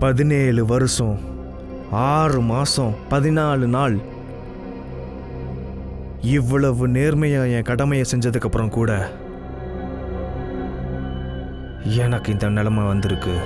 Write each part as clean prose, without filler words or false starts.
17 வருஷம் 6 மாசம் 14 நாள் இவ்வளவு நேர்மையா என் கடமையை செஞ்சதுக்கு அப்புறம் கூட எனக்கு இந்த நிலைமை வந்திருக்கு.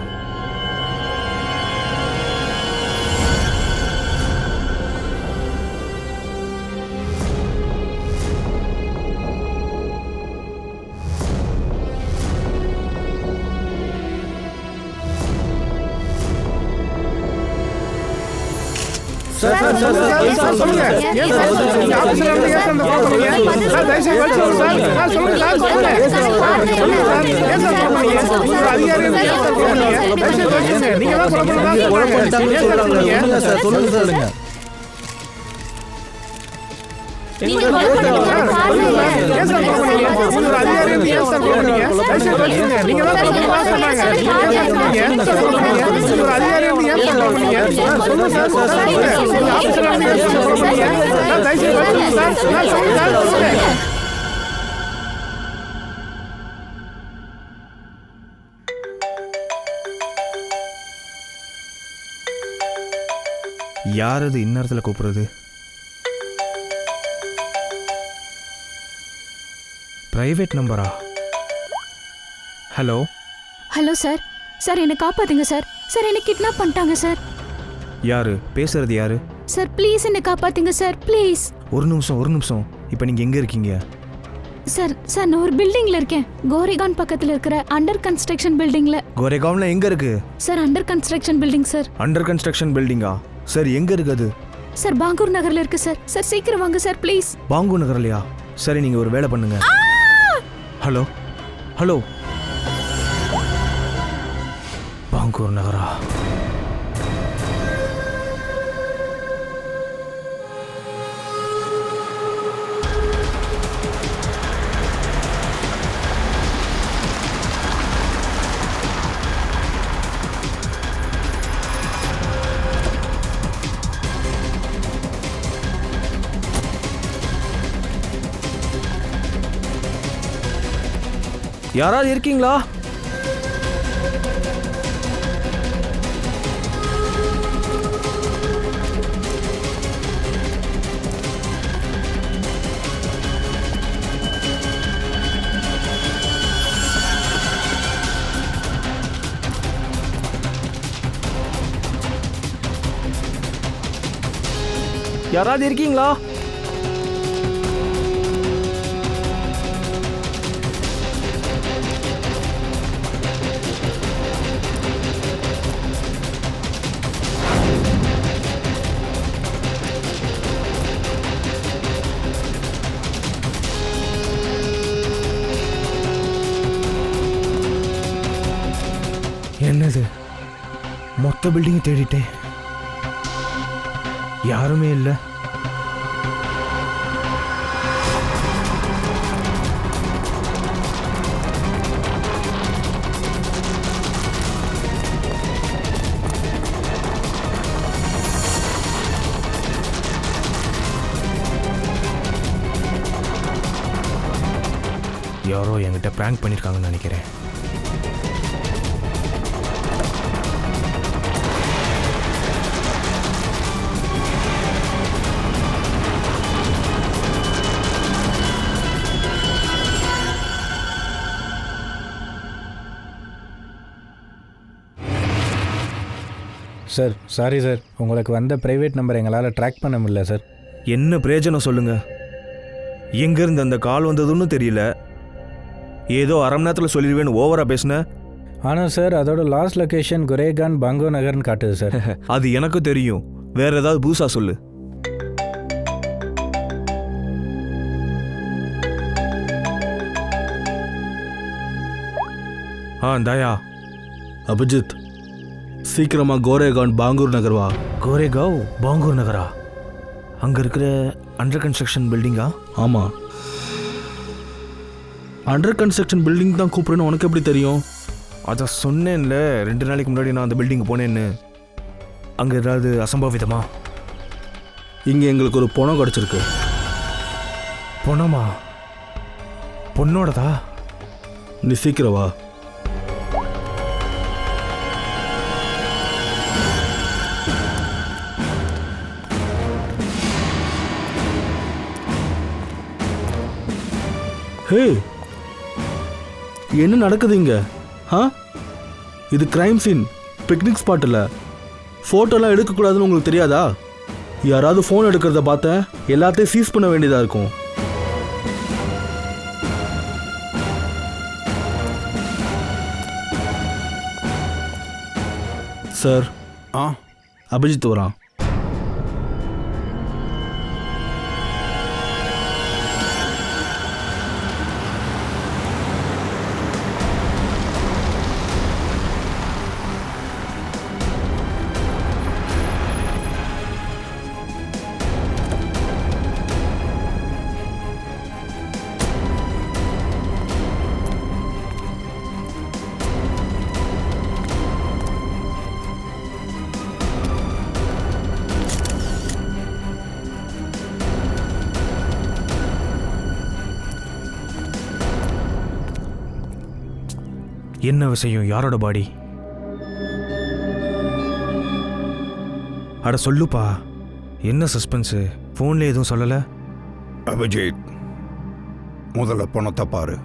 யார் அது இந்நேரத்தில் கூப்பிடுறது? பிரைவேட் நம்பரா? Hello hello sir. சார் என்னை காப்பாத்துங்க சார். சார் என்னை கிட்னாப் பண்ணிட்டாங்க சார். யாரு பேசுறது? யாரு சார்? ப்ளீஸ் என்னை காப்பாத்துங்க சார், ப்ளீஸ். ஒரு நிமிஷம். இப்போ நீங்க எங்க இருக்கீங்க? சார் நான் ஒரு பில்டிங்ல இருக்கேன். கோரேகான் பக்கத்துல இருக்கிற அண்டர் கன்ஸ்ட்ரக்ஷன் பில்டிங்ல. கோரேகான்ல எங்க இருக்கு? Sir under construction building sir. Under construction பில்டிங்கா? சார் எங்க இருக்கு அது? சார் பாங்கூர் நகர்ல இருக்கு சார். சார் சீக்கிரம் வாங்க சார், ப்ளீஸ். பாங்கூர் நகர்லையா? சரி நீங்க ஒரு வேலை பண்ணுங்க. ஹலோ ஹலோ, பாங்கூர் நகரா? யாராவது இருக்கீங்களா? யாராவது இருக்கீங்களா? என்னது, மொத்த பில்டிங் தேடிட்டேன், யாருமே இல்லை. யாரோ என்கிட்ட பிராங்க் பண்ணியிருக்காங்கன்னு நினைக்கிறேன். சார் சாரி சார், உங்களுக்கு வந்த ப்ரைவேட் நம்பர் எங்களால் ட்ராக் பண்ண முடியல சார். என்ன பிரயோஜனம் சொல்லுங்க? எங்கேருந்து அந்த கால் வந்ததுன்னு தெரியல. ஏதோ அரை மணி நேரத்தில் சொல்லிடுவேன்னு ஓவராக பேசினேன். ஆனால் சார் அதோட லாஸ்ட் லொக்கேஷன் குரேகான் பாங்கோ நகர்னு காட்டுது சார். அது எனக்கு தெரியும், வேற ஏதாவது புதுசா சொல்லு. தயா. அபிஜித், சீக்கிரமா கோரேகான் பாங்கூர் நகர் வா. கோரேகாவ் பாங்கூர் நகரா? அங்கே இருக்கிற அண்டர் கன்ஸ்ட்ரக்ஷன் பில்டிங்கா? ஆமாம், அண்டர் கன்ஸ்ட்ரக்ஷன் பில்டிங் தான் கூப்பிடுன்னு உனக்கு எப்படி தெரியும்? அதை சொன்னேன்ல 2 நாளைக்கு முன்னாடி நான் அந்த பில்டிங் போனேன்னு. அங்கே ஏதாவது அசம்பாவிதமா? இங்கே எங்களுக்கு ஒரு பணம் கிடச்சிருக்கு. பணமா? பொண்ணோடதா? நீ சீக்கிரம் வா. ஹே, என்ன நடக்குது இங்க? ஆ, இது கிரைம் சீன், பிக்னிக் ஸ்பாட் இல்லை. ஃபோட்டோலாம் எடுக்கக்கூடாதுன்னு உங்களுக்கு தெரியாதா? யாராவது ஃபோன் எடுக்கிறத பார்த்தேன் எல்லாத்தையும் சீஸ் பண்ண வேண்டியதாக இருக்கும். சார், அபிஜித் வரான். என்ன விஷயம்? யாரோட பாடி? அட சொல்லுப்பா, என்ன சஸ்பென்ஸு? ஃபோன்ல எதுவும் சொல்லலை? அபிஜித், முதல்ல பணத்தை பாரு.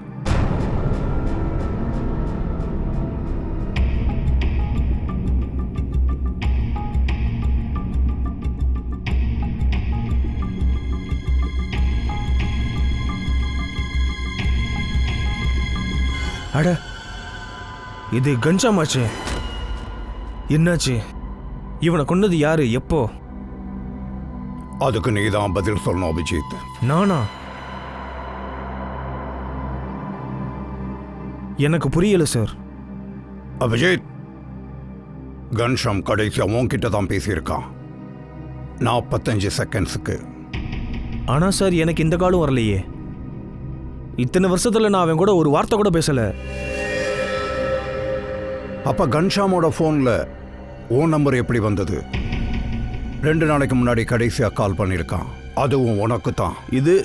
அட, இது கஞ்சாமாச்சு. என்னாச்சு? இவனை கொன்னது யாரு? எப்போ? அதுக்கு நீ தான் பதில் சொல்லணும் அபிஜித். நானா? எனக்கு புரியல சார். அபிஜித், கன்ஷாம் கடைசியா உன்கிட்ட தான் பேசியிருக்கான் 45 செகண்ட்ஸுக்கு. ஆனா சார், எனக்கு இந்த காலம் வரலையே. இத்தனை வருஷத்துல நான் அவன் கூட ஒரு வார்த்தை கூட பேசல. அப்ப கன்ஷாமோட போன்ல உன் நம்பர் எப்படி வந்தது? 2 நாளைக்கு முன்னாடி கடைசியா கால் பண்ணியிருக்கான், அதுவும் உனக்கு தான். இது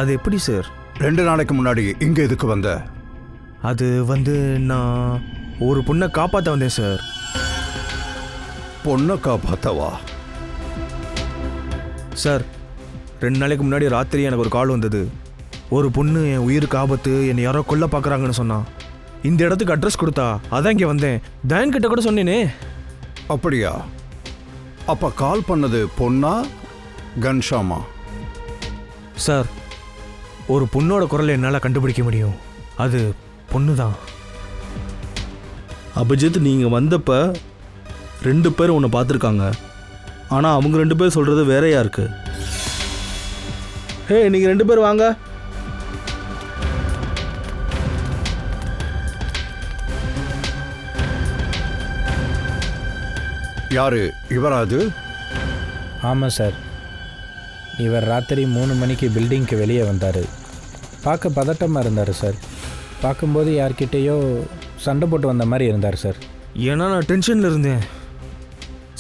அது எப்படி சார்? 2 நாளைக்கு முன்னாடி இங்க எதுக்கு வந்த? அது நான் ஒரு பொண்ணை காப்பாற்ற வந்தேன் சார். பொண்ணை காப்பாத்தவா? சார், 2 நாளைக்கு முன்னாடி ராத்திரி எனக்கு ஒரு கால் வந்தது. ஒரு பொண்ணு என் உயிருக்கு ஆபத்து, என்னை யாரோ கொல்ல பார்க்குறாங்கன்னு சொன்னான். இந்த இடத்துக்கு அட்ரஸ் கொடுத்தா, அதான் இங்கே வந்தேன். தயன் கிட்ட கூட சொன்னேனே. அப்படியா? அப்ப கால் பண்ணது பொண்ணா கன்ஷாமா? சார், ஒரு பொண்ணோட குரலை என்னால் கண்டுபிடிக்க முடியும். அது பொண்ணு தான். அபிஜித், நீங்கள் வந்தப்ப 2 பேர் உன்னை பார்த்துருக்காங்க. ஆனால் அவங்க 2 பேர் சொல்கிறது வேறையா இருக்கு. ஹே, நீங்கள் 2 பேர் வாங்க. யாரு இவரா? அது ஆமாம் சார், இவர் ராத்திரி 3 மணிக்கு பில்டிங்க்கு வெளியே வந்தார். பார்க்க பதட்டமாக இருந்தார் சார். பார்க்கும்போது யார்கிட்டேயோ சண்டை போட்டு வந்த மாதிரி இருந்தார் சார். ஏன்னா நான் டென்ஷனில் இருந்தேன்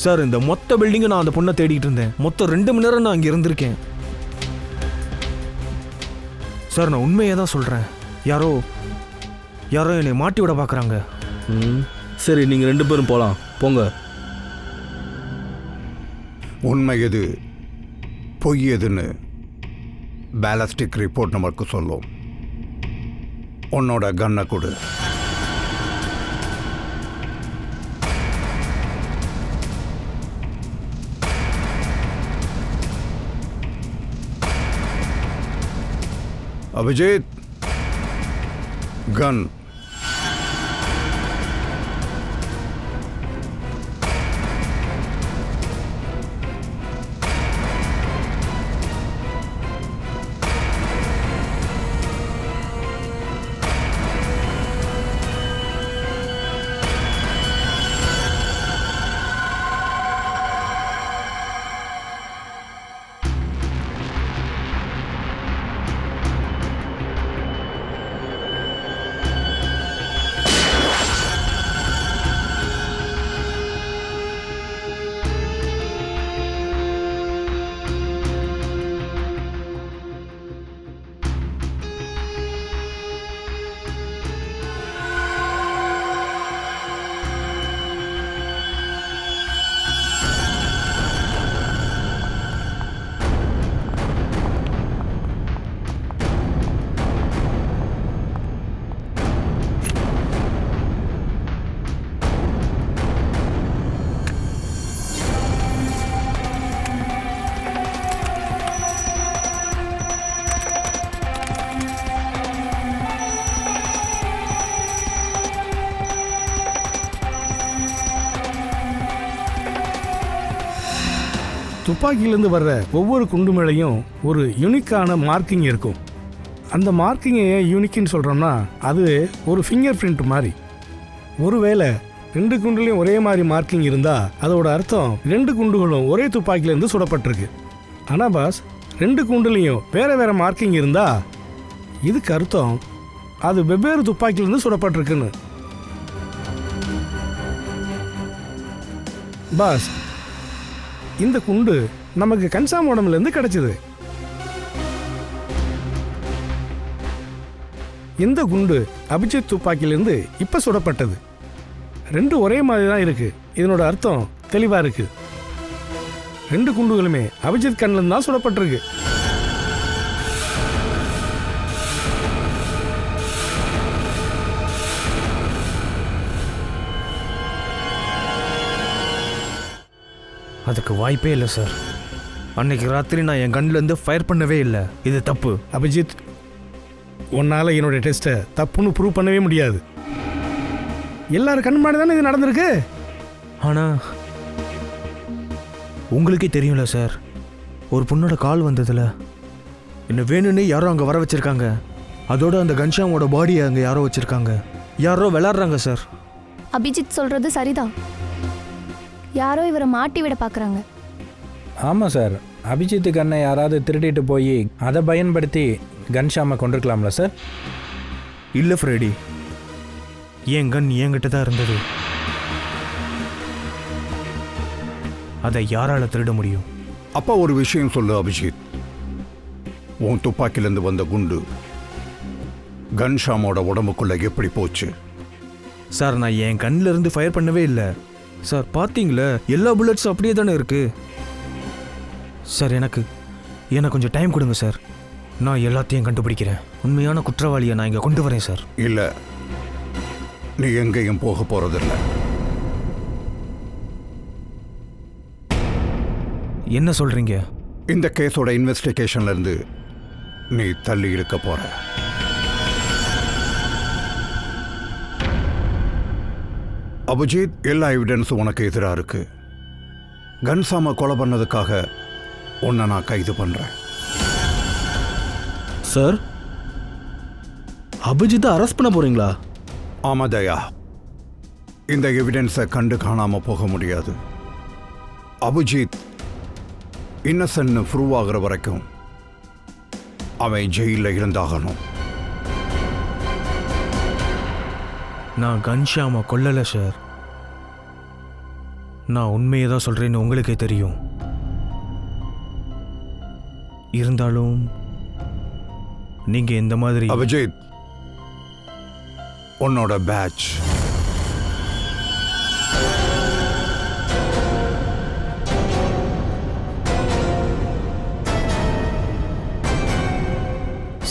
சார். இந்த மொத்த பில்டிங்கை நான் அந்த பொண்ணை தேடிட்டு இருந்தேன். மொத்தம் 2 மணி நேரம் நான் அங்கே இருந்திருக்கேன் சார். நான் உண்மையை தான் சொல்கிறேன். யாரோ என்னை மாட்டி விட பார்க்குறாங்க. சரி, நீங்கள் 2 பேரும் போகலாம். போங்க. உண்மை எது பொய் எதுன்னு பேலஸ்டிக் ரிப்போர்ட் நமக்கு சொல்லும். உன்னோட கன்னை கொடு. அபிஜித், கன். துப்பாக்கியிலேருந்து வர்ற ஒவ்வொரு குண்டு மேலேயும் ஒரு யூனிக்கான மார்க்கிங் இருக்கும். அந்த மார்க்கிங்கை ஏன் யூனிக்னு சொல்கிறோம்னா அது ஒரு ஃபிங்கர் பிரிண்ட் மாதிரி. ஒருவேளை 2 குண்டுலையும் ஒரே மாதிரி மார்க்கிங் இருந்தால் அதோட அர்த்தம் 2 குண்டுகளும் ஒரே துப்பாக்கியிலேருந்து சுடப்பட்டிருக்கு. ஆனால் பாஸ் 2 குண்டுலையும் வேறு வேறு மார்க்கிங் இருந்தால் இதுக்கு அர்த்தம் அது வெவ்வேறு துப்பாக்கியிலேருந்து சுடப்பட்டிருக்குன்னு. பாஸ் இந்த குண்டு நமக்கு கன்சாமோடம்லேருந்து கிடைச்சிது. இந்த குண்டு அபிஜித் துப்பாக்கியிலேருந்து இப்போ சுடப்பட்டது. 2 ஒரே மாதிரி தான் இருக்கு. இதனோட அர்த்தம் தெளிவாக இருக்கு. 2 குண்டுகளுமே அபிஜித் கண்ணிலிருந்து தான் சுடப்பட்டிருக்கு. அதுக்கு வாய்ப்பே இல்லை சார். அன்னைக்கு ராத்திரி நான் என் கண்ணிலேருந்து ஃபயர் பண்ணவே இல்லை. இது தப்பு. அபிஜித், உன்னால் என்னோட டெஸ்ட்டை தப்புன்னு ப்ரூவ் பண்ணவே முடியாது. எல்லாரும் கண் மாடி தானே இது நடந்திருக்கு. ஆனால் உங்களுக்கே தெரியும்ல சார், ஒரு பொண்ணோட கால் வந்ததில்ல, என்ன வேணும்னே யாரோ அங்கே வர வச்சிருக்காங்க. அதோட அந்த கன்ஷாமோட பாடியை அங்கே யாரோ வச்சிருக்காங்க. யாரோ விளாட்றாங்க சார். அபிஜித் சொல்றது சரிதான். யாரோ இவரை மாட்டி விட பார்க்குறாங்க. ஆமாம் சார், அபிஜித்து கண்ணை யாராவது திருடிட்டு போய் அதை பயன்படுத்தி கன்ஷாமை கொண்டிருக்கலாம்ல சார்? இல்லை ஃப்ரெடி, என் கன் என்கிட்ட தான் இருந்தது. அதை யாரால திருட முடியும்? அப்பா ஒரு விஷயம் சொல்லு அபிஜித். உன் துப்பாக்கிலேருந்து வந்த குண்டு கன்ஷாமோட உடம்புக்குள்ள எப்படி போச்சு? சார், நான் என் கண்ணில் இருந்து ஃபயர் பண்ணவே இல்லை சார். பார்த்தீங்களா, எல்லா புல்லட்ஸும் அப்படியே தானே இருக்கு சார். எனக்கு கொஞ்சம் டைம் கொடுங்க சார். நான் எல்லாத்தையும் கண்டுபிடிக்கிறேன். உண்மையான குற்றவாளியை நான் இங்கே கொண்டு வரேன் சார். இல்லை, நீ எங்கேயும் போக போறதில்ல. என்ன சொல்றீங்க? இந்த கேஸோட இன்வெஸ்டிகேஷன்ல இருந்து நீ தள்ளி இருக்க போற. அபிஜித், எல்லா எவிடன்ஸும் உனக்கு எதிராக இருக்கு. கன்சாமை கொலை பண்ணதுக்காக உன்னை நான் கைது பண்றேன். சார், அபிஜித்தை அரெஸ்ட் பண்ண போறீங்களா? ஆமா தயா, இந்த எவிடன்ஸை கண்டு காணாம போக முடியாது. அபிஜித் இன்னசென்ட்னு ப்ரூவ் ஆகிற வரைக்கும் அவன் ஜெயிலில் இருந்தாகணும். நான் கன்ஷாமை கொல்லலை சார். நான் உண்மையை தான் சொல்கிறேன்னு உங்களுக்கே தெரியும். இருந்தாலும் நீங்கள் இந்த மாதிரி அபிஜித், உன்னோட பேட்ச்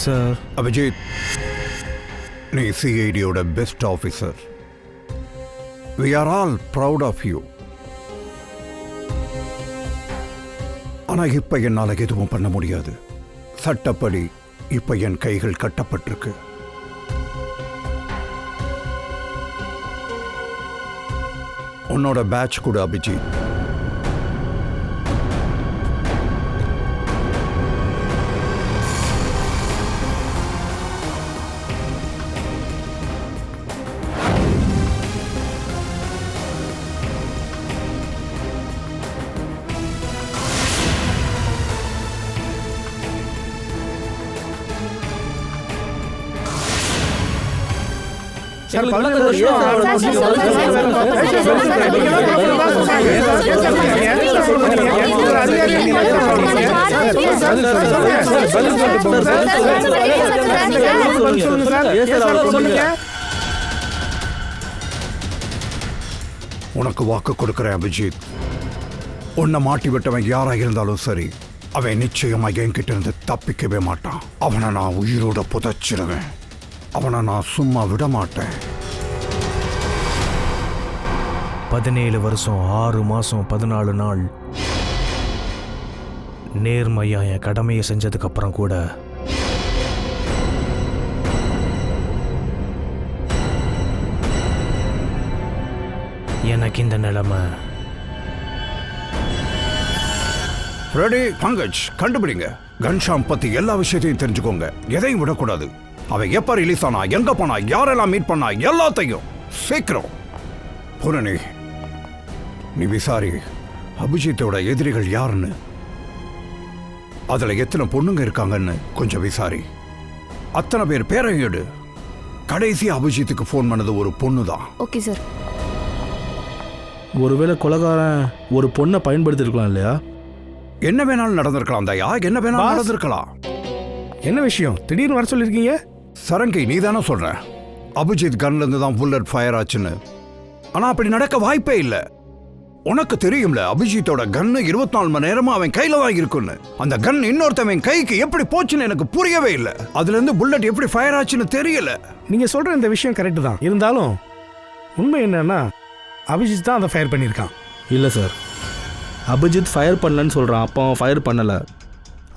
சார். அபிஜித், நீ சிஐடியோட best officer. We are all proud of you. ஆனா இப்ப என்னால எதுவும் பண்ண முடியாது. சட்டப்படி இப்ப என் கைகள் கட்டப்பட்டிருக்கு. உன்னோட பேட்ச் கூட அபிஜித். சார் 17 வருஷம் உனக்கு வாக்கு கொடுக்கிறேன் அபிஜித். உன்னை மாட்டி விட்டவன் யாராக இருந்தாலும் சரி, அவன் நிச்சயமா என்கிட்ட இருந்து தப்பிக்கவே மாட்டான். அவனை நான் உயிரோட புதைச்சிருவேன். அவனை நான் சும்மா விட மாட்டேன். 17 வருஷம் 6 மாதம் 14 நாள் நேர்மையா என் கடமையை செஞ்சதுக்கு அப்புறம் கூட எனக்கு இந்த நிலைமை. ரெடி பங்கஜ், கண்டுபிடிங்க. கன்ஷாம் பத்தி எல்லா விஷயத்தையும் தெரிஞ்சுக்கோங்க. எதையும் விடக்கூடாது. அவன் எப்ப ரிலீஸ் ஆனா, எங்க போனா, யாரெல்லாம் மீட் பண்ணா, எல்லாத்தையும் சீக்கிரம். பூரணி, நீ விசாரி அபிஜித்தோட எதிரிகள் யாருன்னு, அதுல எத்தனை பொண்ணுங்க இருக்காங்கன்னு கொஞ்சம் விசாரி. அத்தனை பேர் பேரையும் எடு. கடைசி அபிஜித்துக்கு ஃபோன் பண்ணது ஒரு பொண்ணு தான். Okay sir. ஒருவேளை கொலைகாரன் ஒரு பொண்ணை பயன்படுத்திருக்கலாம் இல்லையா? என்ன வேணாலும் நடந்திருக்கலாம் தயா, என்ன வேணாலும் நடந்திருக்கலாம். என்ன விஷயம் திடீர்னு வர சொல்லியிருக்கீங்க? சரங்கி, நீ தானே சொல்ற அபிஜித் கன்ல இருந்து தான் புல்லட் ஃபயர் ஆச்சுன்னு. ஆனா அப்படி நடக்க வாய்ப்பே இல்லை. உனக்கு தெரியும்ல, அபிஜித்தோட கன்னு 24 மணி நேரமா அவன் கையில தான் இருக்குன்னு. அந்த கன் இன்னொருத்தவன் கைக்கு எப்படி போச்சுன்னு எனக்கு புரியவே இல்லை. அதுல இருந்து புல்லட் எப்படி ஃபயர் ஆச்சுன்னு தெரியல. நீங்க சொல்ற இந்த விஷயம் கரெக்ட் தான். இருந்தாலும் உண்மை என்னன்னா அபிஜித் தான் அதை ஃபயர் பண்ணியிருக்கான். இல்லை சார், அபிஜித் ஃபயர் பண்ணலன்னு சொல்கிறான். அப்போ அவன் ஃபயர் பண்ணலை,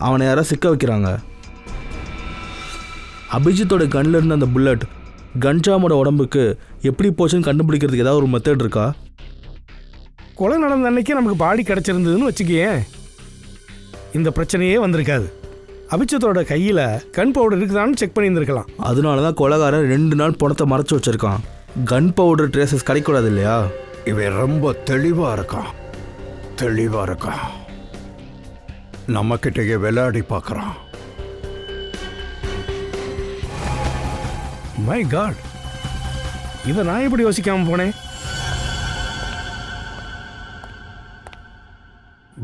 அவனை யாரோ சிக்க வைக்கிறாங்க. அபிஜித்தோட கன்ல இருந்த அந்த புல்லட் கன்ஷாமோட உடம்புக்கு எப்படி போச்சுன்னு கண்டுபிடிக்கிறதுக்கு ஏதாவது ஒரு மெத்தட் இருக்கா? கொலை நடந்த அன்னைக்கு நமக்கு பாடி கிடச்சிருந்ததுன்னு வச்சுக்கேன், இந்த பிரச்சனையே வந்திருக்காது. அபிஜித்தோட கையில் கன் பவுடர் இருக்குதான்னு செக் பண்ணியிருந்திருக்கலாம். அதனால தான் கொலைகாரன் 2 நாள் பணத்தை மறைச்சி வச்சிருக்கான். கன் பவுடர் ட்ரேசஸ் கிடைக்கூடாது இல்லையா? இவன் ரொம்ப தெளிவா இருக்கான், தெளிவா இருக்கான். நம்ம கிட்டயே விளையாடி பார்க்கறான். மை காட், இதை நான் எப்படி யோசிக்காம போனேன்?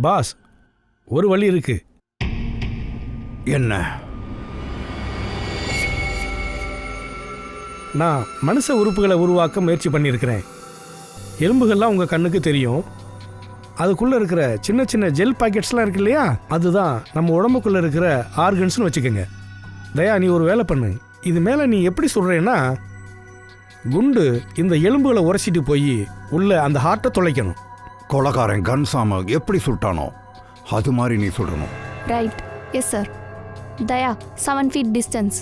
பாஸ், ஒரு வழி இருக்கு. என்ன? நான் மனுஷ உறுப்புகளை உருவாக்க முயற்சி பண்ணியிருக்கிறேன். எலும்புகள்லாம் உங்கள் கண்ணுக்கு தெரியும். அதுக்குள்ளே இருக்கிற சின்ன சின்ன ஜெல் பாக்கெட்ஸ்லாம் இருக்கு இல்லையா, அதுதான் நம்ம உடம்புக்குள்ளே இருக்கிற ஆர்கன்ஸ்னு வச்சுக்கோங்க. தயா, நீ ஒரு வேலை பண்ணு. இது மேலே நீ எப்படி சொல்கிறேன்னா, குண்டு இந்த எலும்புகளை உரைச்சிட்டு போய் உள்ள அந்த ஹார்ட்டை தொலைக்கணும். கொலைகாரன் கன்சாம எப்படி சுட்டானோ அது மாதிரி நீ சுடணும். Right. Yes sir. Daya, 7 feet distance.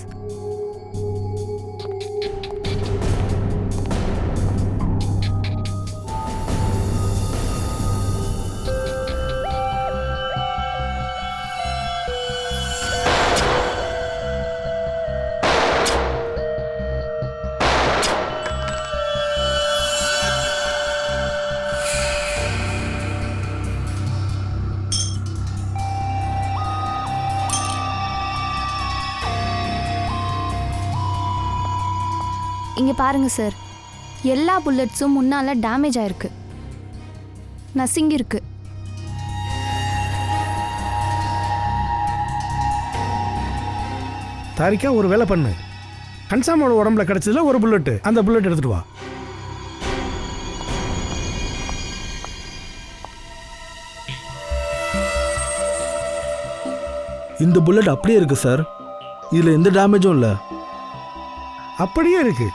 இங்கே பாருங்க சார், எல்லா புல்லட்ஸும் முன்னால் டேமேஜ் ஆயிருக்கு, நசுங்கிருக்கு. தாரிக்கா, ஒரு வேலை பண்ணு. கன்சாமோட உடம்புல கிடைச்சதுல ஒரு புல்லட்டு, அந்த புல்லட் எடுத்துட்டு வா. இந்த புல்லட் அப்படியே இருக்கு சார், இதில் எந்த டேமேஜும் இல்லை. அப்படியே இருக்கு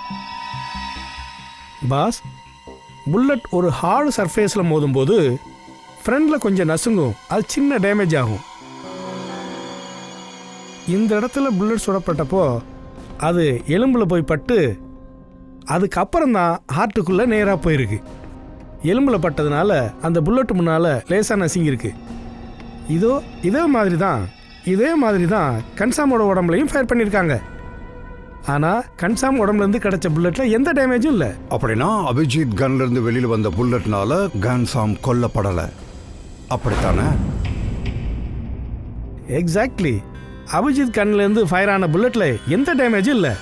பாஸ். புல்லட் ஒரு ஹார்டு சர்ஃபேஸில் மோதும்போது ஃப்ரண்டில் கொஞ்சம் நசுங்கும், அது சின்ன டேமேஜ் ஆகும். இந்த இடத்துல புல்லட் சுடப்பட்டப்போ அது எலும்பில் போய் பட்டு அதுக்கப்புறம் தான் ஹார்ட்டுக்குள்ளே நேராக போயிருக்கு. எலும்பில் பட்டதுனால அந்த புல்லட் முன்னால் லேசாக நசுங்கிருக்கு. இதே மாதிரி தான் கன்சாமோட உடம்புலையும் ஃபயர் பண்ணியிருக்காங்க. ஆனால் கன்சாம் உடம்புலேருந்து கிடைச்ச புல்லட்டில் எந்த டேமேஜும் இல்லை. அப்படின்னா அபிஜித் கன்ல இருந்து வெளியில் வந்த புல்லட்னால கன்சாம் கொல்லப்படலை, அப்படித்தானே? எக்ஸாக்ட்லி. அபிஜித் கன்லேருந்து ஃபயர் ஆன புல்லட்டில் எந்த டேமேஜும் இல்லை.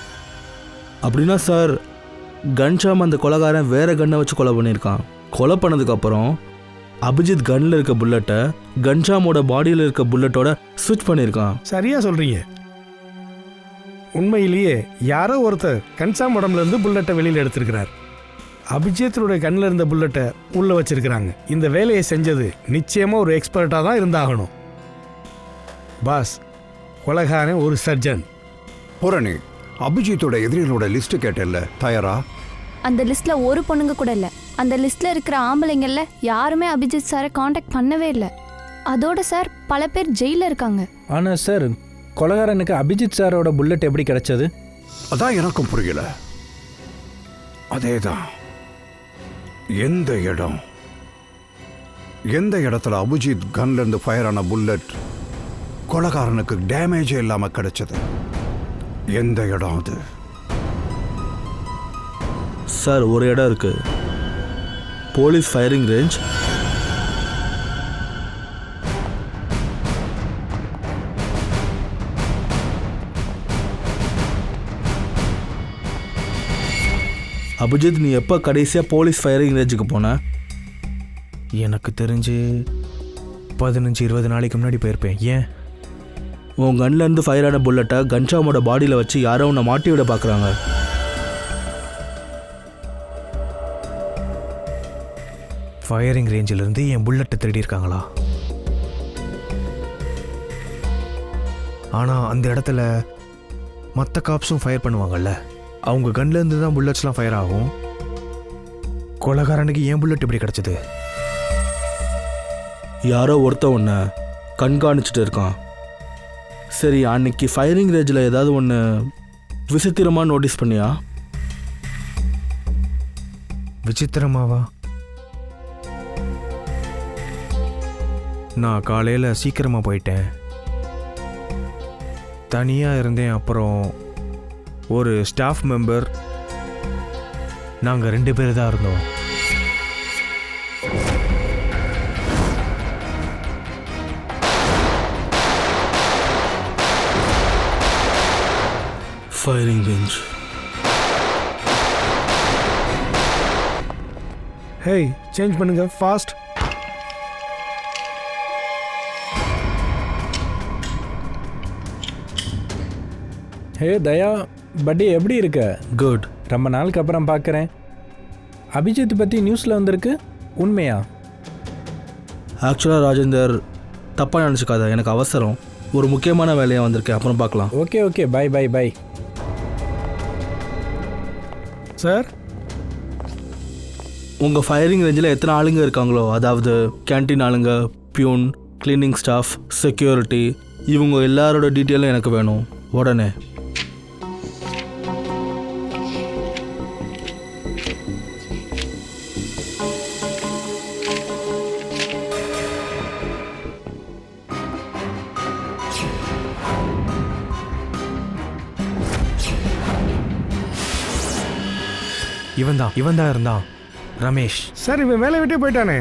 அப்படின்னா சார், கன்ஷாம் அந்த கொலைகாரன் வேற கன்னை வச்சு கொலை பண்ணியிருக்கான். கொலை பண்ணதுக்கப்புறம் அபிஜித் கன்னில் இருக்க புல்லட்டை கன்ஷாமோட பாடியில் இருக்க புல்லட்டோட ஸ்விட்ச் பண்ணியிருக்கான். சரியா சொல்கிறீங்க. உண்மையிலேயே யாரோ ஒருத்தர் கன்சாம் உடம்புலேருந்து புல்லட்டை வெளியில் எடுத்திருக்கிறார். அபிஜித்தோடைய கண்ணில் இருந்த புல்லட்டை உள்ளே வச்சிருக்கிறாங்க. இந்த வேலையை செஞ்சது நிச்சயமாக ஒரு எக்ஸ்பர்ட்டாக தான் இருந்தாகணும். பாஸ், கொலைகாரன் ஒரு சர்ஜன். பூரணி, அபிஜித்தோட எதிரிகளோட லிஸ்ட் கேட்டல, தயாரா? அந்த லிஸ்ட்டில் ஒரு பொண்ணுங்க கூட இல்லை. அந்த லிஸ்ட்டில் இருக்கிற ஆம்பளைங்கள்ல யாருமே அபிஜித் சாரை காண்டாக்ட் பண்ணவே இல்லை. அதோட சார், பல பேர் ஜெயிலில் இருக்காங்க. ஆனால் சார், கொலைகாரனுக்கு அபிஜித் சாரோட புல்லட் எப்படி கிடைச்சது? அதான் எனக்கும் புரியல. அதேதான், எந்த இடம், எந்த இடத்துல அபிஜித் கன்ல இருந்து ஃபயர் ஆன புல்லட் கொலைகாரனுக்கு டேமேஜே இல்லாம கிடைச்சது? எந்த இடம் அது? சார் ஒரு இடம் இருக்கு, போலீஸ் ஃபயரிங் ரேஞ்ச். அபிஜித், நீ எப்போ கடைசியாக போலீஸ் ஃபயரிங் ரேஞ்சுக்கு போன? எனக்கு தெரிஞ்சு 15-20 நாளைக்கு முன்னாடி போயிருப்பேன். ஏன்? உன் கன்லேருந்து ஃபயர் ஆன புல்லட்டை கன்ஷாமோட பாடியில் வச்சு யாரோ உன்னை மாட்டி விட பார்க்குறாங்க. ஃபயரிங் ரேஞ்சிலிருந்து என் புல்லட்டை திருடி இருக்காங்களா? ஆனால் அந்த இடத்துல மற்ற காப்ஸும் ஃபயர் பண்ணுவாங்கல்ல, அவங்க கன்லேருந்து தான் புல்லட்ஸ்லாம் ஃபயர் ஆகும். கொலைகாரனுக்கு ஏன் புல்லட் இப்படி கிடச்சிது? யாரோ ஒருத்த ஒன்று கண்காணிச்சுட்டு இருக்கான். சரி, அன்னைக்கு ஃபயரிங் ரேஞ்சில் ஏதாவது ஒன்று விசித்திரமாக நோட்டீஸ் பண்ணியா? விசித்திரமாவா? நான் காலையில் சீக்கிரமாக போயிட்டேன், தனியாக இருந்தேன். அப்புறம் ஒரு ஸ்டாஃப் மெம்பர், நாங்கள் 2 பேர் தான் இருந்தோம். Firing range. ஹேய், சேஞ்ச் பண்ணுங்க ஃபாஸ்ட். ஹே தயா, பட்டி எப்படி இருக்க? குட். ரொம்ப நாளுக்கு அப்புறம் பார்க்குறேன். அபிஜித் பற்றி நியூஸில் வந்திருக்கு, உண்மையா? ஆக்சுவலாக ராஜேந்தர், தப்பாக நினச்சிக்காத, எனக்கு அவசரம், ஒரு முக்கியமான வேலையாக வந்திருக்கேன், அப்புறம் பார்க்கலாம். Okay okay, bye bye bye. Sir, உங்கள் ஃபயரிங் ரேஞ்சில் எத்தனை ஆளுங்க இருக்காங்களோ, அதாவது கேன்டீன் ஆளுங்க, பியூன், கிளீனிங் ஸ்டாஃப், செக்யூரிட்டி, இவங்க எல்லாரோட டீட்டெயிலும் எனக்கு வேணும் உடனே. இவன் தான் இருந்தான், ரமேஷ். சார் இவன் வேலையை விட்டே போயிட்டானே.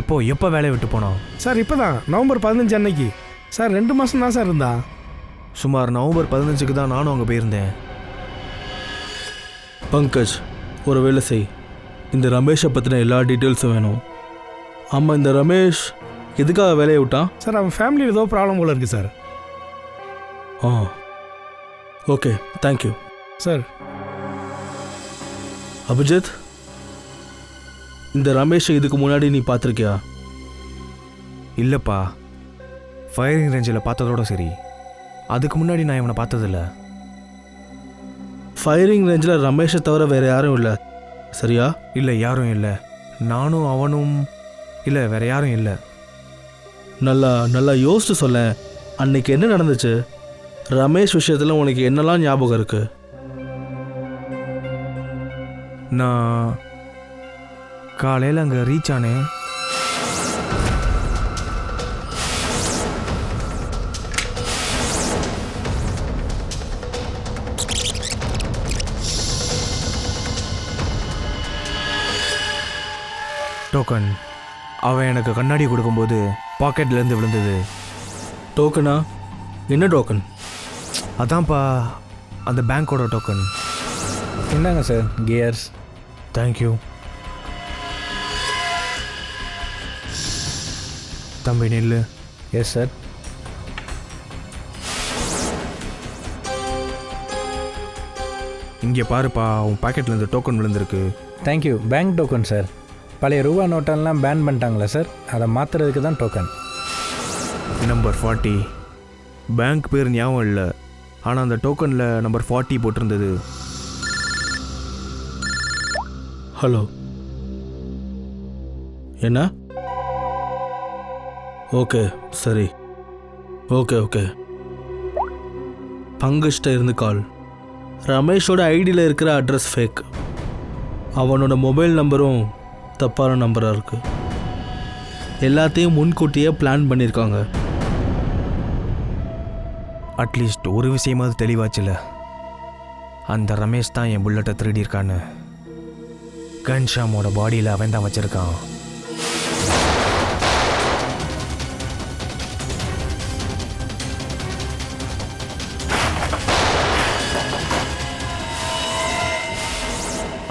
எப்போ வேலையை விட்டு போனான்? சார் இப்போ தான் நவம்பர் 15 அன்னைக்கு. சார் 2 மாதம் தான் சார் இருந்தான். சுமார் நவம்பர் 15க்கு தான் நானும் அங்கே போயிருந்தேன். பங்கஜ், ஒரு வேலை செய், இந்த ரமேஷை பற்றின எல்லா டீட்டெயில்ஸும் வேணும். ஆமாம், இந்த ரமேஷ் எதுக்காக வேலையை விட்டான்? சார் அவன் ஃபேமிலியில் ஏதோ ப்ராப்ளம் போல இருக்குது சார். ஆ, ஓகே, தேங்க்யூ. சார், அபிஜித், இந்த ரமேஷை இதுக்கு முன்னாடி நீ பார்த்துருக்கியா? இல்லைப்பா, ஃபயரிங் ரேஞ்சில் பார்த்ததோட சரி, அதுக்கு முன்னாடி நான் இவனை பார்த்ததில்ல. ஃபயரிங் ரேஞ்சில் ரமேஷை தவிர வேறு யாரும் இல்லை, சரியா? இல்லை, யாரும் இல்லை. நானும் அவனும் இல்லை, வேற யாரும் இல்லை. நல்லா யோசிச்சு சொல்ல, அன்னைக்கு என்ன நடந்துச்சு? ரமேஷ் விஷயத்தில் உனக்கு என்னெல்லாம் ஞாபகம் இருக்கு? நான் காலையில் அங்கே ரீச் ஆனேன். டோக்கன் அவன் எனக்கு கண்ணாடி கொடுக்கும்போது பாக்கெட்லேருந்து விழுந்தது. டோக்கனா? என்ன டோக்கன்? அதான்ப்பா, அந்த பேங்க்கோட டோக்கன். என்னங்க சார், கியர்ஸ். தேங்க்யூ தம்பி. நெல்லு. Yes sir. இங்கே பாருப்பா, உன் பாக்கெட்லேருந்து டோக்கன் விழுந்திருக்கு. தேங்க்யூ. Bank token sir. பழைய ரூபா நோட்டெல்லாம் பேன் பண்ணிட்டாங்களா சார்? அதை மாற்றுறதுக்கு தான் டோக்கன். நம்பர் 40. பேங்க் பேர் ஞாபகம் இல்லை, ஆனால் அந்த டோக்கனில் நம்பர் 40 போட்டிருந்தது. ஹலோ, என்ன? ஓகே, சரி, ஓகே. பங்கஜ்கிட்ட இருந்து கால். ரமேஷோட ஐடியில் இருக்கிற அட்ரஸ் ஃபேக், அவனோட மொபைல் நம்பரும் தப்பான நம்பராக இருக்குது. எல்லாத்தையும் முன்கூட்டியே பிளான் பண்ணியிருக்காங்க. அட்லீஸ்ட் ஒரு விஷயமாவது தெளிவாச்சுல. அந்த ரமேஷ் தான் என் புல்லட்டை திருடி இருக்கான்னு. கன்ஷாமோட பாடியில் அவன் தான் வச்சிருக்கான்.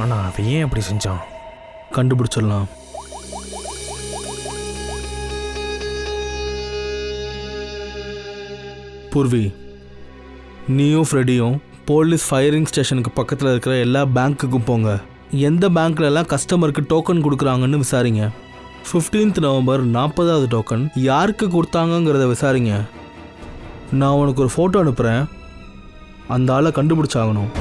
ஆனால் அவன் ஏன் அப்படி செஞ்சான்? கண்டுபிடிச்சிடலாம். பூர்வி, நீயும் ஃப்ரெடியும் போலீஸ் ஃபயரிங் ஸ்டேஷனுக்கு பக்கத்தில் இருக்கிற எல்லா பேங்க்குக்கும் போங்க. எந்த பேங்க்லலாம் கஸ்டமருக்கு டோக்கன் கொடுக்குறாங்கன்னு விசாரிங்க. 15th நவம்பர் 40வது டோக்கன் யாருக்கு கொடுத்தாங்கங்கிறத விசாரிங்க. நான் உனக்கு ஒரு ஃபோட்டோ அனுப்புகிறேன், அந்த ஆளை கண்டுபிடிச்சாகணும்.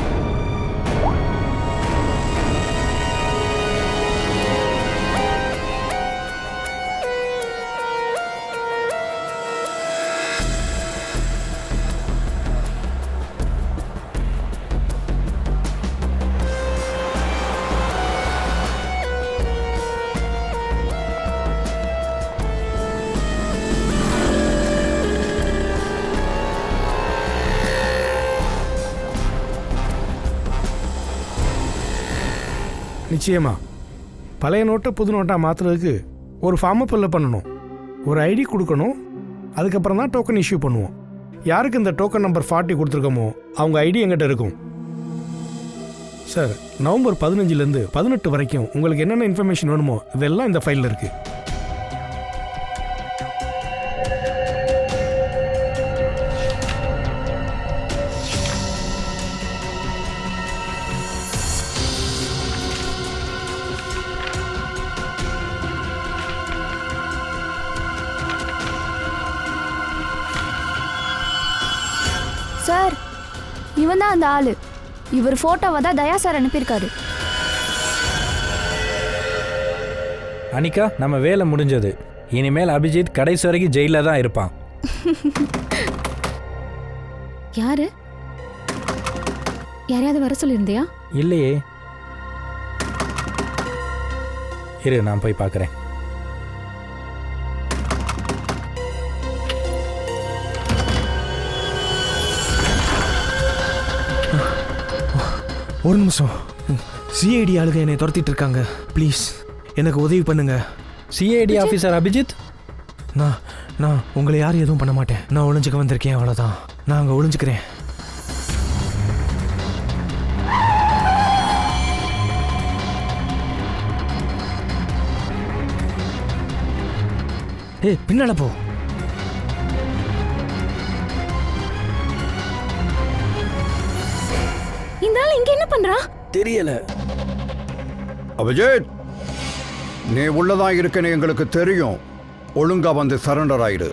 நிச்சயமா பழைய நோட்டை புது நோட்டாக மாற்றுறதுக்கு ஒரு ஃபார்மை ஃபில்அப் பண்ணணும், ஒரு ஐடி கொடுக்கணும், அதுக்கப்புறம் தான் டோக்கன் இஷ்யூ பண்ணுவோம். யாருக்கு இந்த டோக்கன் நம்பர் 40 கொடுத்துருக்கோமோ அவங்க ஐடி எங்கிட்ட இருக்கும். சார், நவம்பர் 15லேருந்து 18 வரைக்கும் உங்களுக்கு என்னென்ன இன்ஃபர்மேஷன் வேணுமோ இதெல்லாம் இந்த ஃபைலில் இருக்குது. சார், இவன் தான் அந்த ஆளு. இவர் போட்டோவை தான் தயா சார் அனுப்பியிருக்காரு. அனிகா, நம்ம வேலை முடிஞ்சது. இனிமேல் அபிஜித் கடைசி வரைக்கும் ஜெயிலில் தான் இருப்பான். யாரு? யாரையாவது வர சொல்லியிருந்தியா? இல்லையே. இரு, நான் போய் பார்க்குறேன். ஒரு நிமிஷம். சிஐடி ஆளுங்க என்னை துரத்திட்டு இருக்காங்க. ப்ளீஸ் எனக்கு உதவி பண்ணுங்க. சிஐடி ஆஃபீஸர் அபிஜித், நான் உங்களை யாரும் எதுவும் பண்ண மாட்டேன். நான் ஒளிஞ்சுக்க வந்திருக்கேன், அவ்வளோதான். நான் அங்கே ஒளிஞ்சுக்கிறேன். ஏய், பின்னால போ. இந்த ஆள் இங்க என்ன பண்றான்? தெரியல. அபிஜித், நீ உள்ளதான் இருக்கன்னு எங்களுக்கு தெரியும். ஒழுங்கா வந்து சரண்டர் ஆயிடு,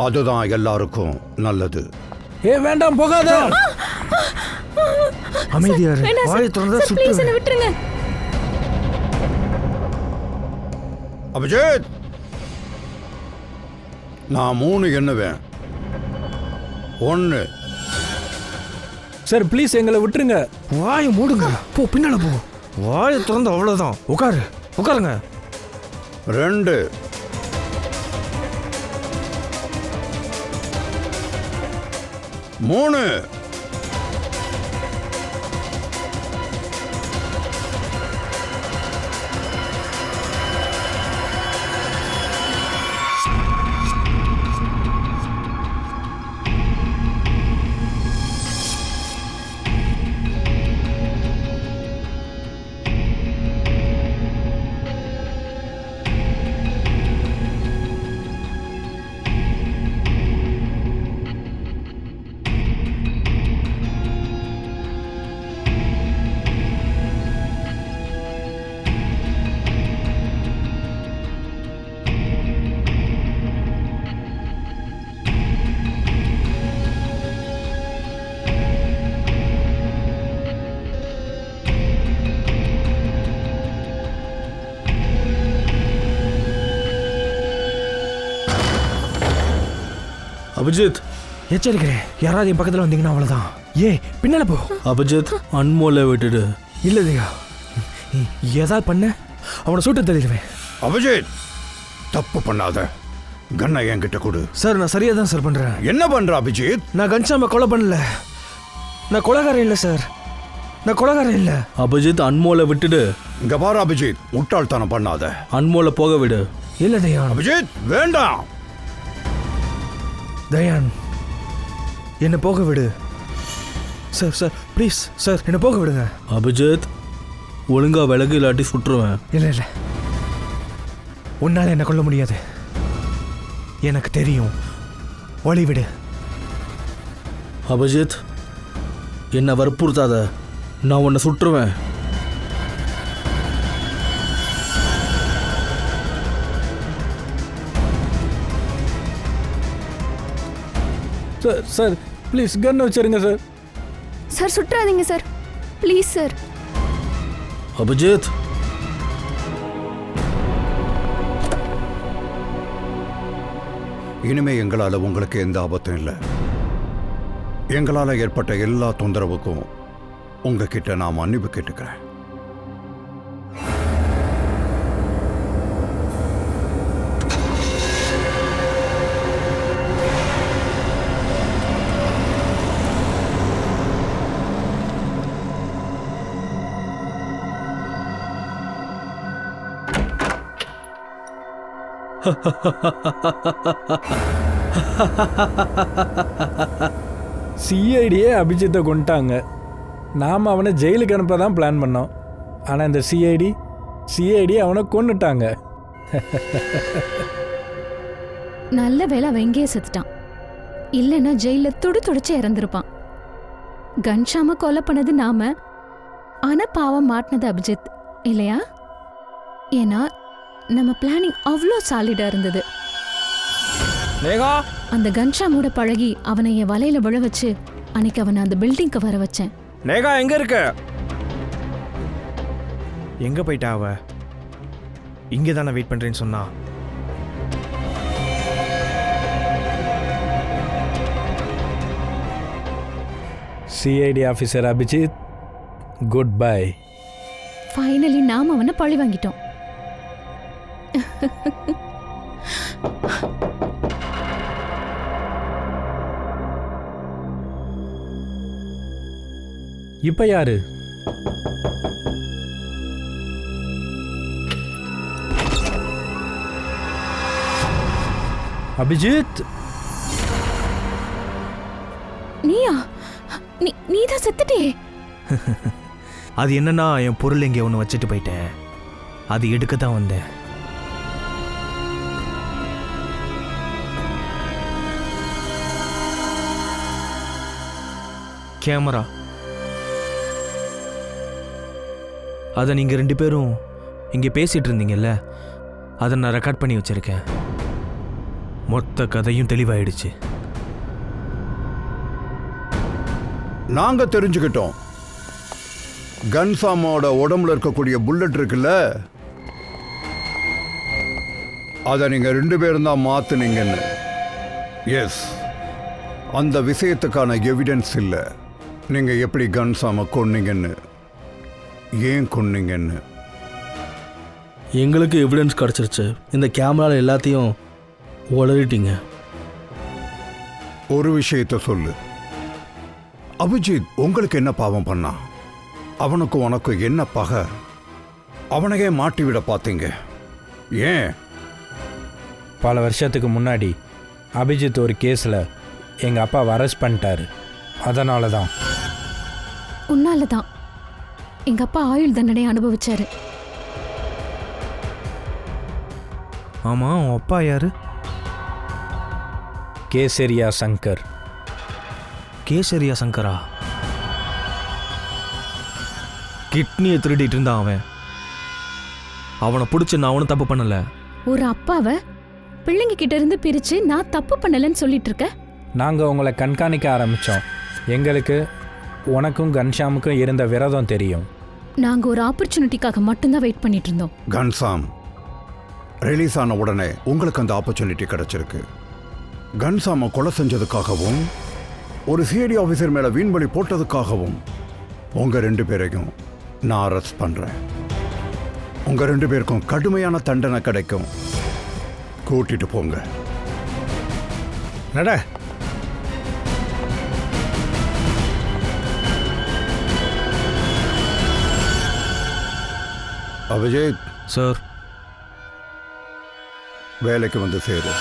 அதுதான் எல்லாருக்கும் நல்லது. ஏ வேண்டாம், போகாத. அமைதியாரு. வாயை திறந்தா ப்ளீஸ் என்ன சுட்டு. விட்டுருங்க. அபிஜித், நான் 3 எண்ணுவேன். 1. சார் ப்ளீஸ் எங்களை விட்டுருங்க. வாயை மூடுங்க. போ, பின்னால போ. வாயை திறந்து அவ்வளோதான். உட்காருங்க. 2. 3. அபிஜித், எச்சரிக்கிறேன். யாராவது என் பக்கத்தில் வந்தீங்கன்னா அவ்வளோதான். பின்னால போ. அபிஜித், அன்மோலை விட்டுடு. இல்லையா, ஏதாவது பண்ண அவனை சுட்டு தள்ளிடுவேன். அபிஜித், தப்பு பண்ணாத. கண்ணை என்கிட்ட கொடு. சார் நான் சரியா தான் சார் பண்றேன். என்ன பண்ற அபிஜித்? நான் கன்ஷாமை கொலை பண்ணல. நான் கொலைகாரன் இல்லை சார். நான் கொலைகாரன் இல்லை. அபிஜித், அன்மோலை விட்டுடு. இங்க பாரு அபிஜித், முட்டாள்தனம் பண்ணாத. அன்மோலை போக விடு. இல்லை தயான். அபிஜித் வேண்டாம். தயான் என்னை போக விடு சார். சார் ப்ளீஸ் சார், என்னை போக விடுங்க. அபிஜித், ஒழுங்கா விலகு, இல்லாட்டி சுட்டுருவேன். இல்லை இல்லை, உன்னால் என்னை கொல்ல முடியாது. எனக்கு தெரியும். வழி விடு. அபிஜித், என்னை வற்புறுத்தாத. நான் உன்னை சுட்டுருவேன். சார் சார் ப்ளீஸ் கன் வச்சிருங்க சார். சார் சுற்றாதீங்க சார், ப்ளீஸ் சார். அபிஜித், இனிமே எங்களால உங்களுக்கு எந்த ஆபத்தும் இல்லை. எங்களால் ஏற்பட்ட எல்லா தொந்தரவுக்கும் உங்ககிட்ட நான் மன்னிப்பு கேட்டுக்கிறேன். சிஐடியே அபிஜித்தை கொண்டுட்டாங்க. நாம் அவனை ஜெயிலுக்கு அனுப்ப தான் பிளான் பண்ணோம். ஆனால் இந்த சிஐடி அவனை கொண்டுட்டாங்க. நல்ல வேளை அவன் எங்கேயே செத்துட்டான். இல்லைன்னா ஜெயில துடிச்சு இறந்திருப்பான். கன்ஷாம கொலை பண்ணது நாம, ஆனா பாவம் மாட்டினது அபிஜித் இல்லையா? ஏன்னா நம்ம பிளானிங் அவ்வளோ சாலிடா இருந்தது. அந்த கன்ஷாமோட பழகி அவனை என் வலையில விழ வச்சு அன்னைக்கு அவனை அந்த பில்டிங்க்கு வர வச்சேன். நேகா எங்க இருக்க? எங்க போயிட்டா அவ? இங்கே தானே வெயிட் பண்றேன்னு சொன்னா. CID officer Abhijit, good bye. Finally நாம் அவனை பழி வாங்கிட்டோம். இப்போ யாரு? அபிஜித், நீயா? நீதான் செத்துட்டே. அது என்னன்னா, என் பொருள் இங்கே ஒன்று வச்சுட்டு போயிட்டேன். அது எடுக்க தான் வந்தேன். கேமரா. அதை நீங்கள் 2 பேரும் இங்கே பேசிகிட்டு இருந்தீங்கல்ல, அதை நான் ரெக்கார்ட் பண்ணி வச்சுருக்கேன். மொத்த கதையும் தெளிவாயிடுச்சு. நாங்க தெரிஞ்சுக்கிட்டோம். கன்சாமோட உடம்புல இருக்கக்கூடிய புல்லட் இருக்குல்ல, அதை நீங்க 2 பேரும் தான் மாத்துனீங்கன்னு. எஸ், அந்த விஷயத்துக்கான எவிடன்ஸ் இல்லை. நீங்க எப்படி கன்சாம கொன்னீங்கன்னு, ஏன் கொன்னீங்கன்னு. எங்களுக்கு எவிடன்ஸ் கிடச்சிருச்சு. இந்த கேமராவில் எல்லாத்தையும் உளறிட்டீங்க. ஒரு விஷயத்த சொல்லு அபிஜித், உங்களுக்கு என்ன பாவம் பண்ணா? அவனுக்கு உனக்கு என்ன பகை? அவனையே மாட்டி விட பார்த்தீங்க, ஏன்? பல வருஷத்துக்கு முன்னாடி அபிஜித் ஒரு கேஸில் எங்கள் அப்பாவை அரெஸ்ட் பண்ணிட்டாரு. அதனால தான். உன்னால தான் எங்க அப்பா ஆயுள் தண்டனை அனுபவிச்சாரு. ஆமா, உன் அப்பா யாரு? கேசரியா சங்கர். கேசரியா சங்கரா? கிட்னியை திருடிட்டு இருந்தான் அவன். அவனை பிடிச்சி நான் அவனும் தப்பு பண்ணல. ஒரு அப்பாவை பிள்ளைங்க கிட்ட இருந்து பிரிச்சு நான் தப்பு பண்ணலன்னு சொல்லிட்டு இருக்க. நாங்கள் உங்களை கண்காணிக்க ஆரம்பித்தோம். எங்களுக்கு உனக்கும் கன்ஷாமுக்கும் இருந்த விரதம் தெரியும். நாங்க ஒரு ஆப்பர்ச்சுனிட்டிக்காக மட்டும்தான் வெயிட் பண்ணிட்டு இருந்தோம். கன்சாம் ரிலீஸ் ஆன உடனே உங்களுக்கு அந்த ஆப்பர்ச்சுனிட்டி கிடைச்சிருக்கு. கன்சாமை கொலை செஞ்சதுக்காகவும் ஒரு சிஐடி ஆஃபீஸர் மேலே வீண்வழி போட்டதுக்காகவும் உங்கள் 2 பேரையும் நான் அரெஸ்ட் பண்ணுறேன். உங்கள் 2 பேருக்கும் கடுமையான தண்டனை கிடைக்கும். கூட்டிட்டு போங்க. நட. அபிஜித், சார் வேலைக்கு வந்து சேரு.